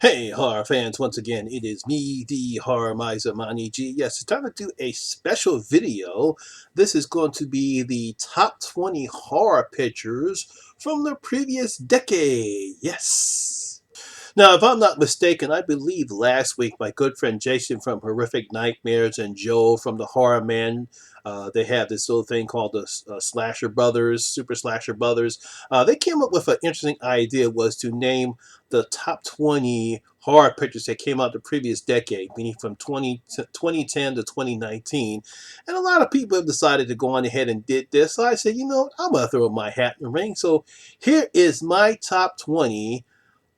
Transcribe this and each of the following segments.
Hey, horror fans, once again, it is me, the Horror Miser Monty G. Yes, it's time to do a special video. This is going to be the top 20 horror pictures from the previous decade. Yes. Now, if I'm not mistaken, I believe last week my good friend Jason from Horrific Nightmares and Joe from the Horror Man, they have this little thing called the Slasher Brothers, Super Slasher Brothers. They came up with an interesting idea was to name the top 20 horror pictures that came out the previous decade, meaning from 2010 to 2019. And a lot of people have decided to go on ahead and did this. So I said, I'm going to throw my hat in the ring. So here is my top 20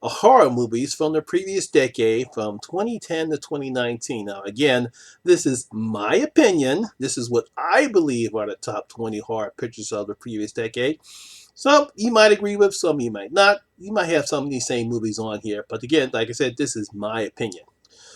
horror movies from the previous decade from 2010 to 2019. Now, again, this is my opinion. This is what I believe are the top 20 horror pictures of the previous decade. Some you might agree with, some you might not. You might have some of these same movies on here. But again, like I said, this is my opinion.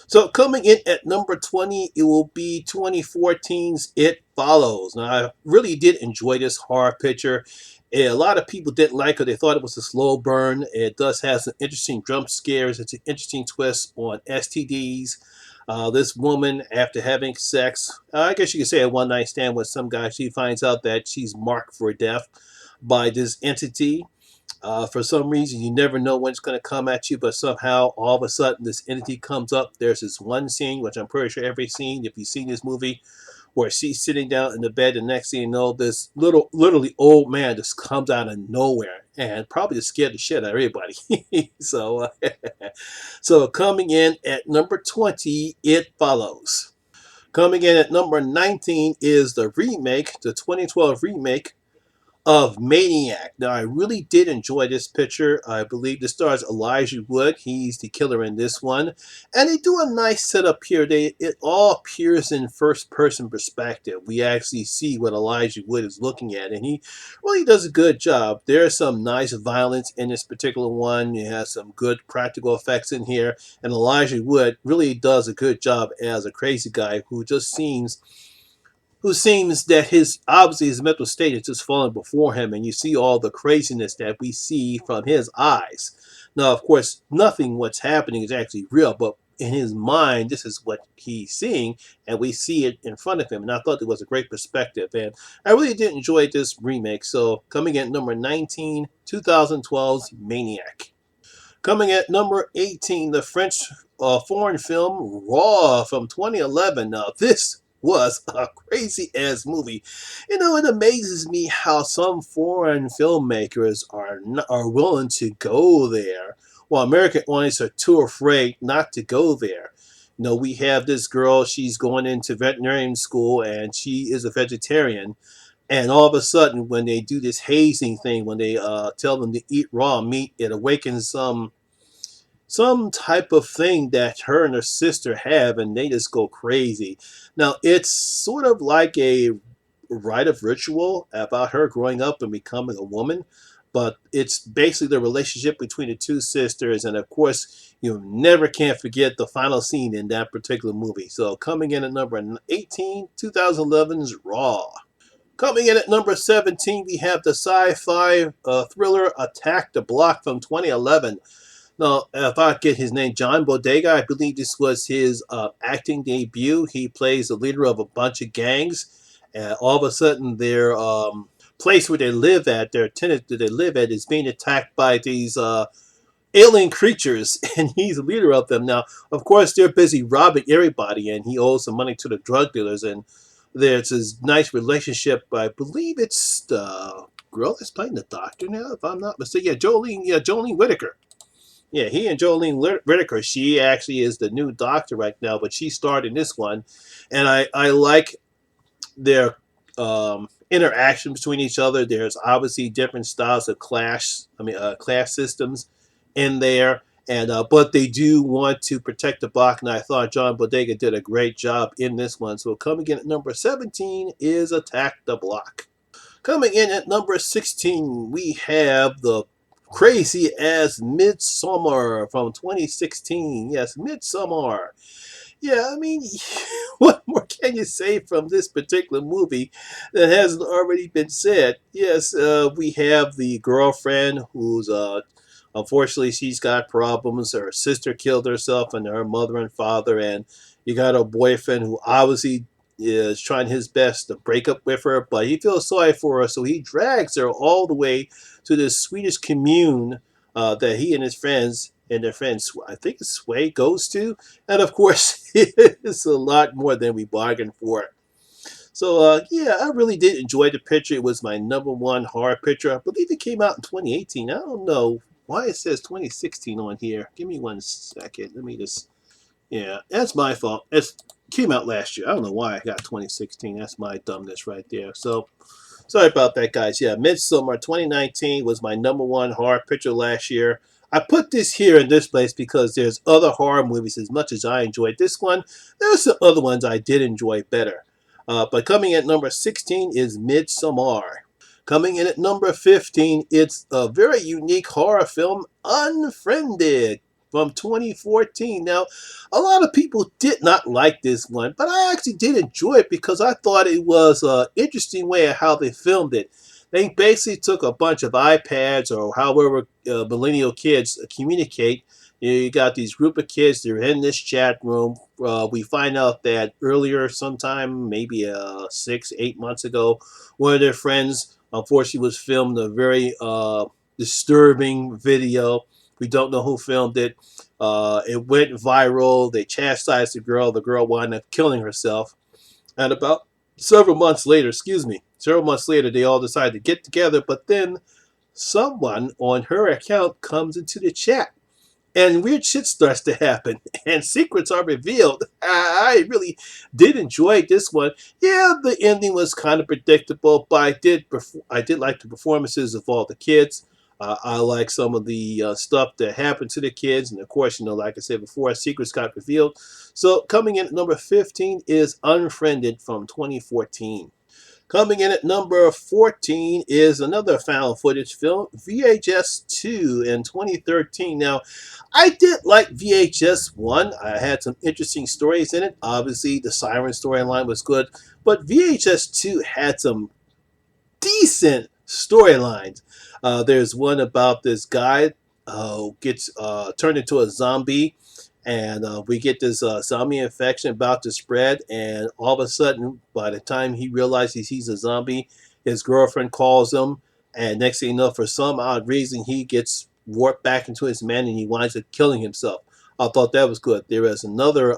So coming in at number 20, it will be 2014's It Follows. Now, I really did enjoy this horror picture. A lot of people didn't like it. They thought it was a slow burn. It does have some interesting jump scares. It's an interesting twist on STDs. This woman, after having sex, I guess you could say a one night stand with some guy, she finds out that she's marked for death by this entity. For some reason, you never know when it's going to come at you, but somehow, all of a sudden, this entity comes up. There's this one scene, which I'm pretty sure every scene, if you've seen this movie, where she's sitting down in the bed, and next thing you know, this literally old man just comes out of nowhere and probably just scared the shit out of everybody. So coming in at number 20, It Follows. Coming in at number 19 is the 2012 remake of Maniac. Now, I really did enjoy this picture. I believe this stars Elijah Wood. He's the killer in this one. And they do a nice setup here. It all appears in first-person perspective. We actually see what Elijah Wood is looking at, and he really does a good job. There's some nice violence in this particular one. You have some good practical effects in here, and Elijah Wood really does a good job as a crazy guy who seems that his mental state is just falling before him, and you see all the craziness that we see from his eyes. Now, of course, nothing what's happening is actually real, but in his mind, this is what he's seeing, and we see it in front of him. And I thought it was a great perspective, and I really did enjoy this remake. So, coming at number 19, 2012's Maniac. Coming at number 18, the French foreign film Raw from 2011. Now, this was a crazy ass movie. It amazes me how some foreign filmmakers are willing to go there, while American audiences are too afraid not to go there. We have this girl, she's going into veterinarian school, and she is a vegetarian. And all of a sudden, when they do this hazing thing, when they tell them to eat raw meat, it awakens some type of thing that her and her sister have, and they just go crazy. Now, it's sort of like a rite of ritual about her growing up and becoming a woman, but it's basically the relationship between the two sisters. And of course, you never can forget the final scene in that particular movie. So, coming in at number 18, 2011's Raw. Coming in at number 17, we have the sci-fi thriller Attack the Block from 2011. Now, if I get his name, John Bodega, I believe this was his acting debut. He plays the leader of a bunch of gangs. All of a sudden, their place where they live at, their tenant that they live at, is being attacked by these alien creatures, and he's the leader of them. Now, of course, they're busy robbing everybody, and he owes some money to the drug dealers, and there's this nice relationship. I believe it's the girl that's playing the doctor now, if I'm not mistaken. Jolene Whittaker. Yeah, he and Jolene Whittaker, she actually is the new doctor right now, but she starred in this one. And I like their interaction between each other. There's obviously different styles of class systems in there. And but they do want to protect the block, and I thought John Bodega did a great job in this one. So coming in at number 17 is Attack the Block. Coming in at number 16, we have the crazy as Midsommar from 2016. Yes, Midsommar. Yeah, I mean, what more can you say from this particular movie that hasn't already been said? Yes, we have the girlfriend who's Unfortunately, she's got problems. Her sister killed herself, and her mother and father. And you got a boyfriend who obviously is trying his best to break up with her, but he feels sorry for her, so he drags her all the way to this Swedish commune that he and his friends and their friends, I think it's Sway, goes to. And of course, it's a lot more than we bargained for. So, yeah, I really did enjoy the picture. It was my number one horror picture. I believe it came out in 2018. I don't know why it says 2016 on here. Give me one second. Let me just, yeah, that's my fault. It came out last year. I don't know why I got 2016. That's my dumbness right there. So, sorry about that, guys. Yeah, Midsommar 2019 was my number one horror picture last year. I put this here in this place because there's other horror movies. As much as I enjoyed this one, there's some other ones I did enjoy better. But coming at number 16 is Midsommar. Coming in at number 15, it's a very unique horror film, Unfriended, from 2014. Now, a lot of people did not like this one, but I actually did enjoy it because I thought it was an interesting way of how they filmed it. They basically took a bunch of iPads or however millennial kids communicate. You got these group of kids, they're in this chat room. We find out that earlier, sometime, maybe 6, 8 months ago, one of their friends, unfortunately, was filmed a very disturbing video. We don't know who filmed it. It went viral. They chastised the girl. The girl wound up killing herself. And about several months later, they all decided to get together. But then someone on her account comes into the chat and weird shit starts to happen and secrets are revealed. I really did enjoy this one. Yeah, the ending was kind of predictable, but I did like the performances of all the kids. I like some of the stuff that happened to the kids, and of course, like I said before, secrets got revealed. So coming in at number 15 is Unfriended from 2014. Coming in at number 14 is another found footage film, VHS 2 in 2013. Now, I did like VHS 1. I had some interesting stories in it. Obviously, the Siren storyline was good, but VHS 2 had some decent storylines. There's one about this guy who gets turned into a zombie, and we get this zombie infection about to spread, and all of a sudden, by the time he realizes he's a zombie, his girlfriend calls him, and next thing you know, for some odd reason, he gets warped back into his man, and he winds up killing himself. I thought that was good. There is another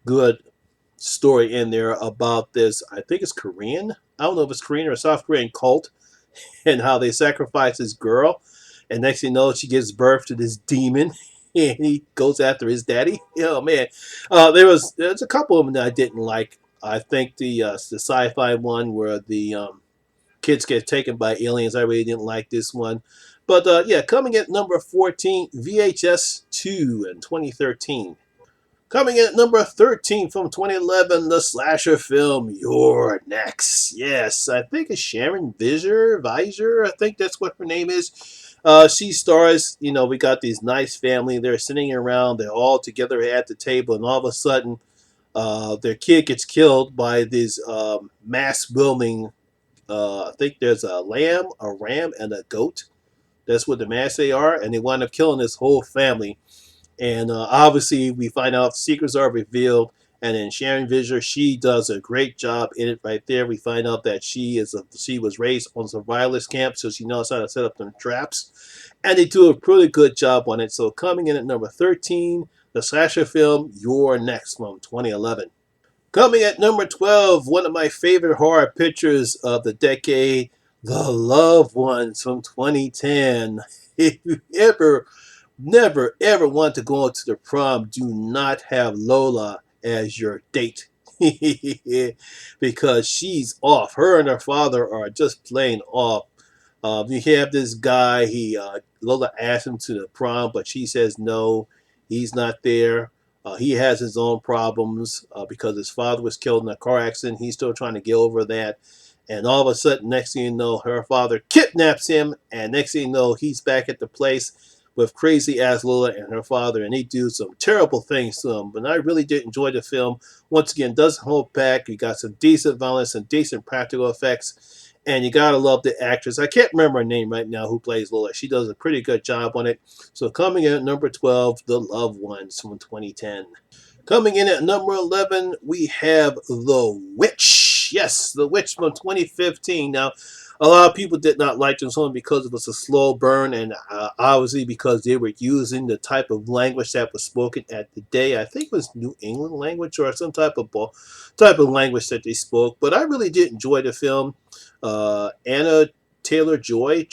good story in there about this. I think it's Korean. I don't know if it's Korean or South Korean cult, and how they sacrifice this girl, and next thing you know, she gives birth to this demon, and he goes after his daddy. Oh man, there's a couple of them that I didn't like. I think the sci-fi one where the kids get taken by aliens. I really didn't like this one. But yeah, coming at number 14, VHS 2 in 2013. Coming in at number 13 from 2011, the slasher film You're Next. Yes, I think it's Sharon Visor. I think that's what her name is. She stars, we got these nice family. They're sitting around. They're all together at the table. And all of a sudden, their kid gets killed by these mass wielding. I think there's a lamb, a ram, and a goat. That's what the mass they are. And they wind up killing this whole family. And obviously, we find out secrets are revealed. And then Sharon Visor, she does a great job in it right there. We find out that she was raised on a survivalist camp, so she knows how to set up them traps. And they do a pretty good job on it. So coming in at number 13, the slasher film You're Next from 2011. Coming at number 12, one of my favorite horror pictures of the decade, The Loved Ones from 2010. If you ever never ever want to go to the prom, do not have Lola as your date. Because she's off. Her and her father are just plain off. You have this guy, Lola asks him to the prom, but she says no, he's not there. He has his own problems because his father was killed in a car accident. He's still trying to get over that. And all of a sudden, next thing you know, her father kidnaps him. And next thing you know, he's back at the place with crazy ass Lola and her father. And they do some terrible things to him. But I really did enjoy the film. Once again, doesn't hold back. You got some decent violence and decent practical effects. And you gotta love the actress. I can't remember her name right now who plays Lola. She does a pretty good job on it. So coming in at number 12, The Loved Ones from 2010. Coming in at number 11, we have The Witch. Yes, The Witch from 2015. Now, a lot of people did not like this one because it was a slow burn, and obviously because they were using the type of language that was spoken at the day. I think it was New England language or some type of language that they spoke. But I really did enjoy the film. Anna Joy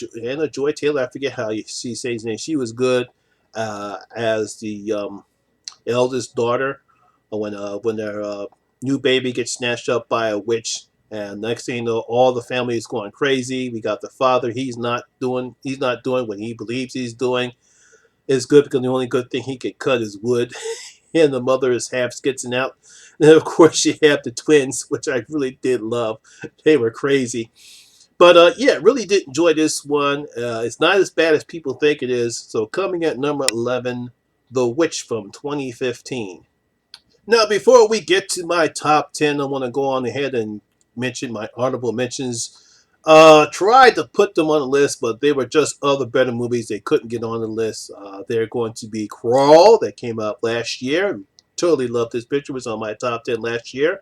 Taylor, I forget how she says his name. She was good as the eldest daughter when their new baby gets snatched up by a witch. And next thing you know, all the family is going crazy. We got the father; he's not doing what he believes he's doing. It's good because the only good thing he can cut is wood, and the mother is half skitzing out. And of course, you have the twins, which I really did love. They were crazy. But yeah, really did enjoy this one. It's not as bad as people think it is. So coming at number 11, The Witch from 2015. Now, before we get to my top 10, I want to go on ahead and mention my honorable mentions. Tried to put them on the list, but they were just other better movies. They couldn't get on the list. They're going to be Crawl, that came out last year. Totally loved this picture. It was on my top 10 last year.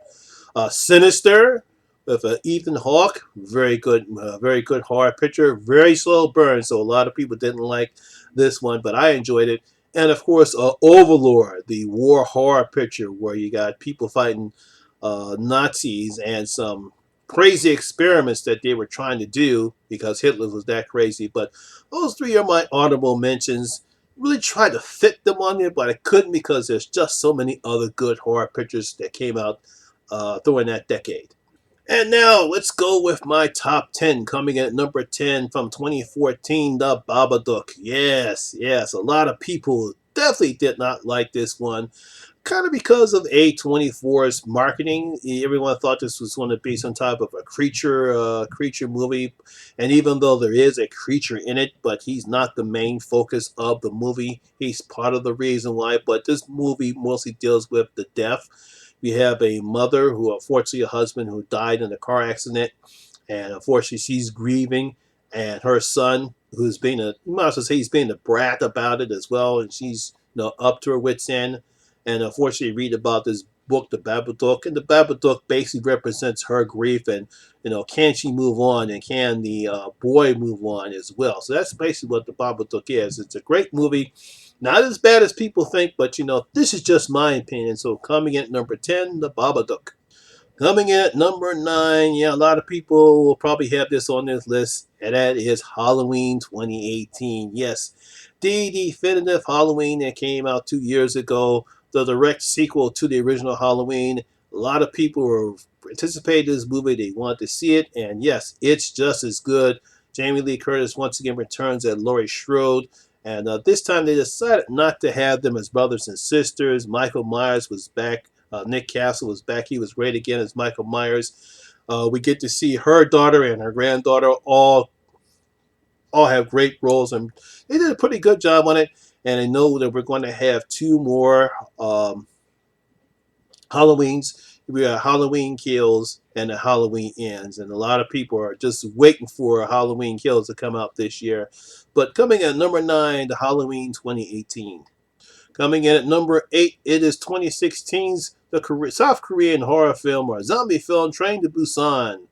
Sinister with Ethan Hawke, very good horror picture, very slow burn. So a lot of people didn't like this one, but I enjoyed it. And of course, Overlord, the war horror picture where you got people fighting Nazis and some crazy experiments that they were trying to do because Hitler was that crazy. But those three are my honorable mentions. Really tried to fit them on there, but I couldn't because there's just so many other good horror pictures that came out during that decade. And now let's go with my top 10. Coming in at number 10 from 2014, The Babadook. Yes, yes, a lot of people definitely did not like this one. Kind of because of A24's marketing. Everyone thought this was going to be some type of a creature movie. And even though there is a creature in it, but he's not the main focus of the movie. He's part of the reason why. But this movie mostly deals with the death. We have a mother who, unfortunately, a husband who died in a car accident, and unfortunately, she's grieving. And her son, who's being you might as well say he's being a brat about it as well, and she's up to her wits' end. And unfortunately, read about this book, The Babadook, and the Babadook basically represents her grief, and can she move on, and can the boy move on as well? So that's basically what the Babadook is. It's a great movie. Not as bad as people think, but this is just my opinion. So coming in at number 10, The Babadook. Coming in at number 9, yeah, a lot of people will probably have this on this list, and that is Halloween 2018. Yes, the definitive Halloween that came out 2 years ago, the direct sequel to the original Halloween. A lot of people were anticipating this movie. They wanted to see it, and yes, it's just as good. Jamie Lee Curtis once again returns as Laurie Strode. And this time they decided not to have them as brothers and sisters. Michael Myers was back. Nick Castle was back. He was great again as Michael Myers. We get to see her daughter and her granddaughter all have great roles, and they did a pretty good job on it. And I know that we're going to have two more Halloweens. We got Halloween Kills and the Halloween Ends, and a lot of people are just waiting for Halloween Kills to come out this year. But coming at number 9, the Halloween 2018. Coming in at number 8, it is 2016's South Korean horror film or zombie film Train to Busan.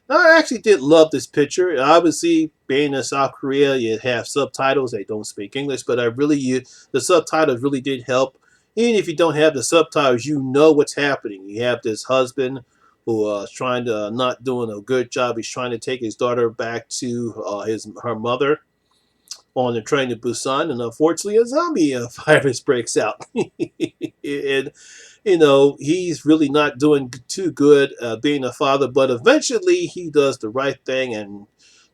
Now, I actually did love this picture. Obviously, being in South Korea, you have subtitles. They don't speak English, but the subtitles really did help. Even if you don't have the subtitles, you know what's happening. You have this husband who is trying to not doing a good job. He's trying to take his daughter back to her mother on the train to Busan, and unfortunately, a zombie virus breaks out. And he's really not doing too good being a father, but eventually he does the right thing and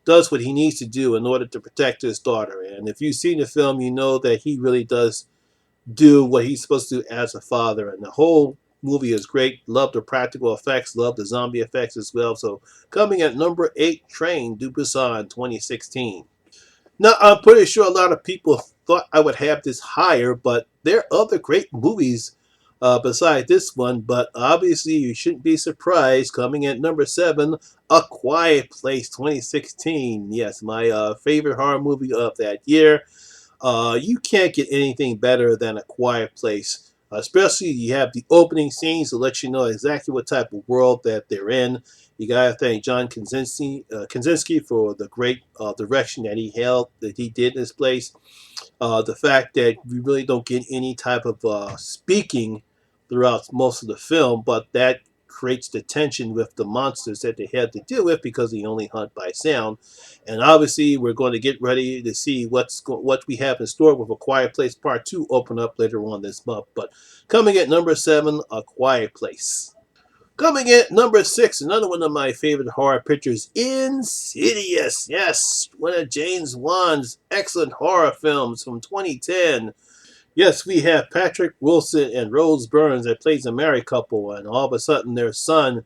does what he needs to do in order to protect his daughter. And if you've seen the film, you know that he really does do what he's supposed to do as a father. And the whole movie is great. Love the practical effects, love the zombie effects as well. So coming at number 8, Train to Busan 2016. Now, I'm pretty sure a lot of people thought I would have this higher, but there are other great movies beside this one, but obviously you shouldn't be surprised. Coming at number 7, A Quiet Place 2016. Yes, my favorite horror movie of that year. You can't get anything better than A Quiet Place. Especially you have the opening scenes to let you know exactly what type of world that they're in. You gotta thank John Krasinski for the great direction that he did in this place. The fact that we really don't get any type of speaking throughout most of the film, but that creates the tension with the monsters that they had to deal with because they only hunt by sound. And obviously, we're going to get ready to see what we have in store with A Quiet Place Part 2 open up later on this month. But coming at number 7, A Quiet Place. Coming in at number 6, another one of my favorite horror pictures, Insidious. Yes, one of James Wan's excellent horror films from 2010. Yes, we have Patrick Wilson and Rose Byrne that plays a married couple, and all of a sudden their son,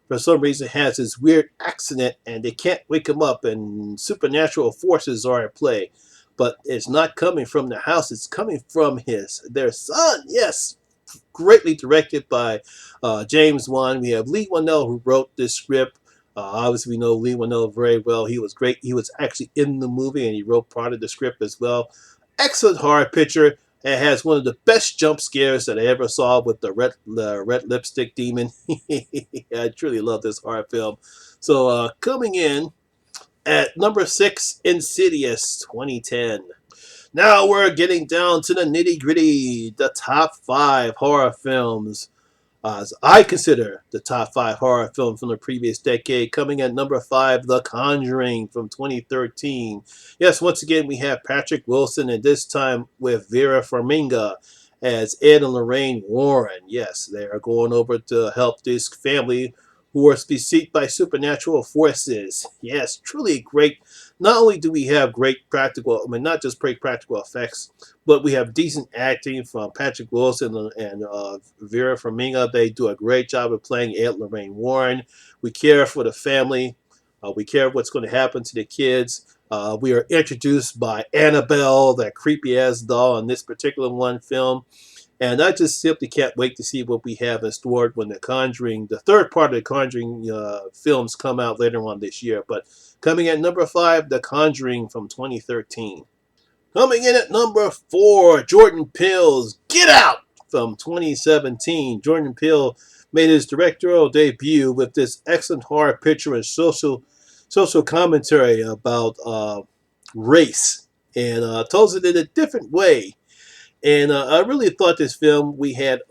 for some reason, has this weird accident, and they can't wake him up, and supernatural forces are at play. But it's not coming from the house; it's coming from their son. Yes, greatly directed by James Wan. We have Lee Whannell who wrote this script. Obviously, we know Lee Whannell very well. He was great. He was actually in the movie and he wrote part of the script as well. Excellent horror picture. It has one of the best jump scares that I ever saw with the red lipstick demon. I truly love this horror film. So coming in at number 6, Insidious 2010. Now we're getting down to the nitty gritty, the top 5 horror films. As I consider the top 5 horror films from the previous decade. Coming at number 5, The Conjuring from 2013. Yes, once again, we have Patrick Wilson, and this time with Vera Farmiga as Ed and Lorraine Warren. Yes, they are going over to help this family who are beset by supernatural forces. Yes, truly great. Not only do we have great not just great practical effects, but we have decent acting from Patrick Wilson and Vera Farmiga. They do a great job of playing Aunt Lorraine Warren. We care for the family. We care what's going to happen to the kids. We are introduced by Annabelle, that creepy ass doll in this particular one film. And I just simply can't wait to see what we have in store when the third part of the Conjuring films come out later on this year. But coming at number 5, The Conjuring from 2013. Coming in at number 4, Jordan Peele's Get Out from 2017. Jordan Peele made his directorial debut with this excellent horror picture and social commentary about race, and tells it in a different way. And I really thought this film we have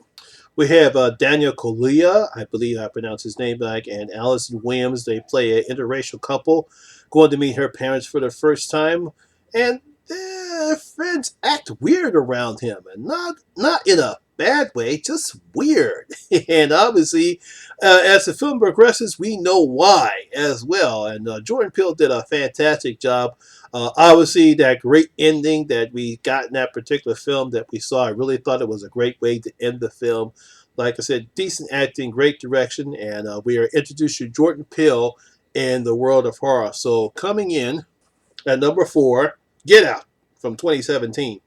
Daniel Kaluuya, I believe I pronounced his name back, and Allison Williams. They play an interracial couple going to meet her parents for the first time, and their friends act weird around him, and not in a bad way, just weird. And obviously, as the film progresses, we know why as well. And Jordan Peele did a fantastic job. Obviously, that great ending that we got in that particular film that we saw, I really thought it was a great way to end the film. Like I said, decent acting, great direction, and we are introduced to Jordan Peele in the world of horror. So coming in at number 4, Get Out from 2017.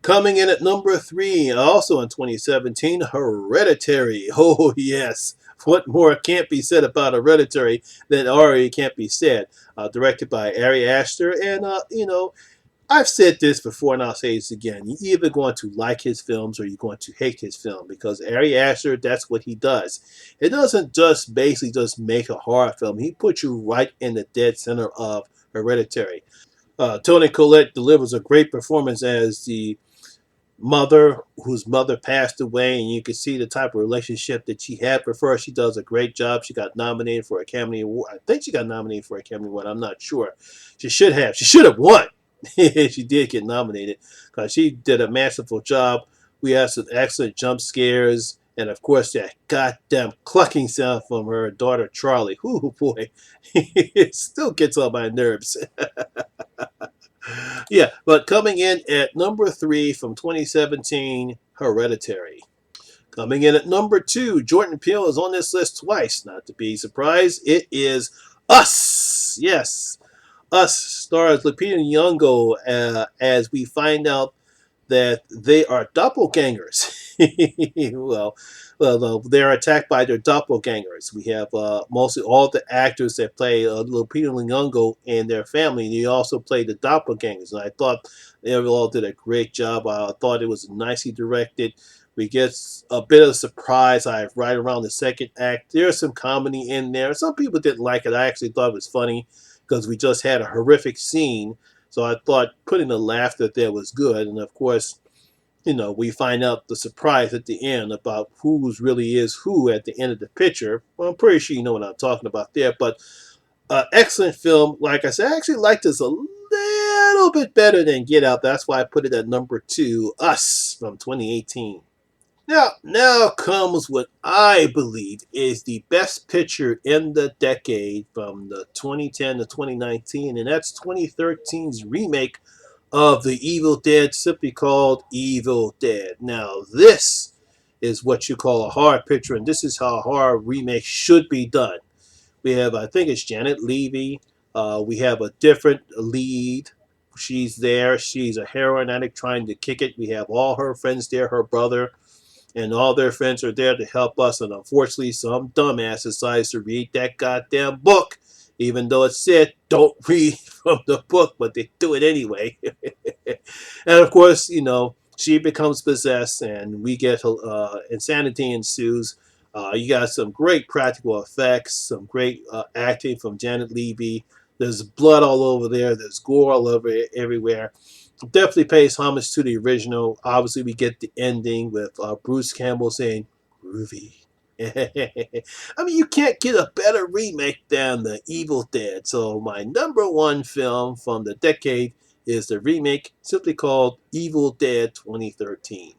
Coming in at number 3, also in 2017, Hereditary. Oh, yes. What more can't be said about Hereditary than already can't be said? Directed by Ari Aster. And, I've said this before and I'll say this again. You're either going to like his films or you're going to hate his film because Ari Aster, that's what he does. It doesn't just basically just make a horror film. He puts you right in the dead center of Hereditary. Toni Collette delivers a great performance as the mother whose mother passed away, and you can see the type of relationship that she had with her. She does a great job. She got nominated for Academy Award. I think she got nominated for Academy Award. I'm not sure. She should have. She should have won. She did get nominated because she did a masterful job. We had some excellent jump scares, and of course that goddamn clucking sound from her daughter Charlie. Ooh boy, it still gets on my nerves. Yeah, but coming in at number 3 from 2017, Hereditary. Coming in at number 2, Jordan Peele is on this list twice. Not to be surprised, it is Us. Yes, Us stars Lupita Nyong'o as we find out that they are doppelgangers. well, they're attacked by their doppelgangers. We have mostly all the actors that play Lupita Nyong'o and their family. They also play the doppelgangers, and I thought they all did a great job. I thought it was nicely directed. We get a bit of surprise right around the second act. There's some comedy in there. Some people didn't like it. I actually thought it was funny because we just had a horrific scene. So I thought putting the laughter there was good. And of course, we find out the surprise at the end about who's really is who at the end of the picture. Well, I'm pretty sure you know what I'm talking about there. But excellent film. Like I said, I actually liked this a little bit better than Get Out. That's why I put it at number 2, Us from 2018. Now comes what I believe is the best picture in the decade from the 2010 to 2019, and that's 2013's remake of the Evil Dead, simply called Evil Dead. Now, this is what you call a horror picture, and this is how a horror remake should be done. We have, I think it's Janet Levy. We have a different lead. She's there. She's a heroin addict trying to kick it. We have all her friends there, her brother, and all their friends are there to help us. And unfortunately, some dumbass decides to read that goddamn book, even though it said don't read from the book, but they do it anyway. And of course, she becomes possessed, and we get insanity ensues. You got some great practical effects, some great acting from Janet Levy. There's blood all over there. There's gore all over everywhere. Definitely pays homage to the original. Obviously, we get the ending with Bruce Campbell saying "groovy." I mean, you can't get a better remake than The Evil Dead. So my number one film from the decade is the remake, simply called Evil Dead 2013.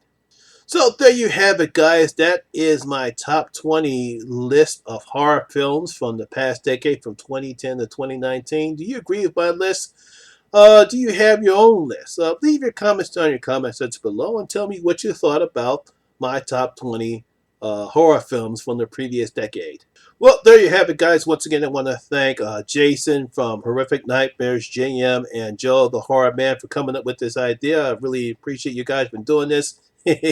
So there you have it, guys. That is my top 20 list of horror films from the past decade, from 2010 to 2019. Do you agree with my list? Do you have your own list? Leave your comments down in your comment section below and tell me what you thought about my top 20 horror films from the previous decade. Well, there you have it, guys. Once again, I want to thank Jason from Horrific Nightmares, JM, and Joe, the Horror Man, for coming up with this idea. I really appreciate you guys for doing this. And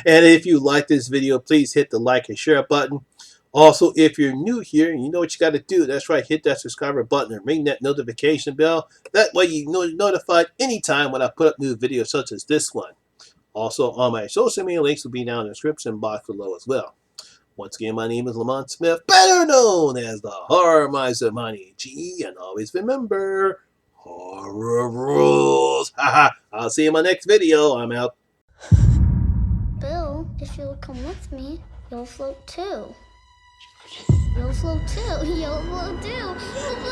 if you like this video, please hit the like and share button. Also, if you're new here, you know what you got to do. That's right, hit that subscriber button and ring that notification bell. That way you know you're notified anytime when I put up new videos such as this one. Also, all my social media links will be down in the description box below as well. Once again, my name is Lamont Smith, better known as the Horror Miser Monty G. And always remember, horror rules. Haha, I'll see you in my next video. I'm out. Bill, if you'll come with me, you'll float too. You'll float too. You'll float too.